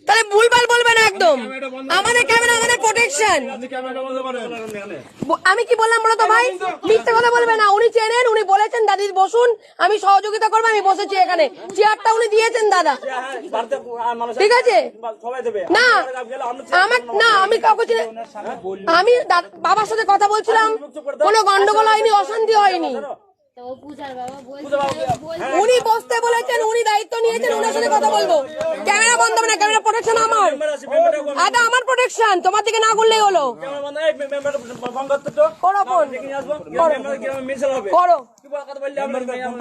তাহলে ভুলভাল বলবে না একদম। আমাদের ক্যামেরা আমাদের প্রোটেকশন। আমি কি বললাম বলো তো ভাই, মিথ্যে কথা বলবে না। উনি চেনেন, উনি বলেছেন দাদি বসুন, আমি সহযোগিতা করবো, আমি বসেছি এখানে। চেয়ারটা উনি দিয়েছেন দাদা, ঠিক আছে না? আমার না, আমি কাউকে আমি বাবার সাথে কথা বলছিলাম, কোনো গন্ডগোল হয়নি, অশান্তি হয়নি। উনি বসতে বলেছেন, উনি দায়িত্ব নিয়েছেন, ওনার সাথে কথা বলবো। ক্যামেরা বন্ধ হবে না, ক্যামেরা প্রোটেকশন আমার। আদা আমার প্রোটেকশন, তোমার দিকে না করলেই হলো। করো।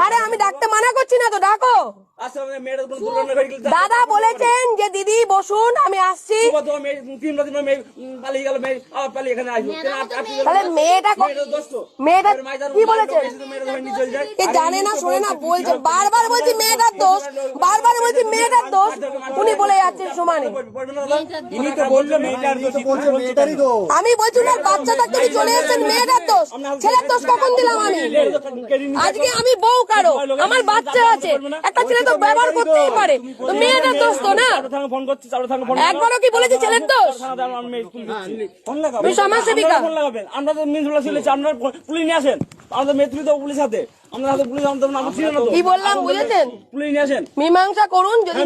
আরে আমি ডাকতে মানা করছি না তো, ডাকো। দাদা বলেছেন যে দিদি বসুন, আমি আসছি। তাহলে মেয়েটা কি বলেছে? জানে না, শোনে না, বলছে বারবার, বলছি মেয়েটার দোষ, বারবার বলছি মেয়েটার দোষ, উনি বলে যাচ্ছেন সমানে। আমি বলছি না, বাচ্চা থাকতে চলে এসেছেন, মেয়েটার দোষ। ছেলের দোষ কখন দিলাম আমি? আজকে আমি বউ কারো, আমার বাচ্চা আছে, একটা ছেলে তো ব্যবহার করতেই পারে, তো মেয়েটার দোষ তো না। একবারও কি বলেছি ছেলের দোষ? সমাজসেবিকা আমরা তো আপনার পুলিশ নিয়ে আসেন, আমাদের মেয়ে তো পুলিশ হাতে, আমরা পুলিশ কি বললাম বুঝেছেন? পুলিশ নিয়ে আসেন, মীমাংসা করুন। যদি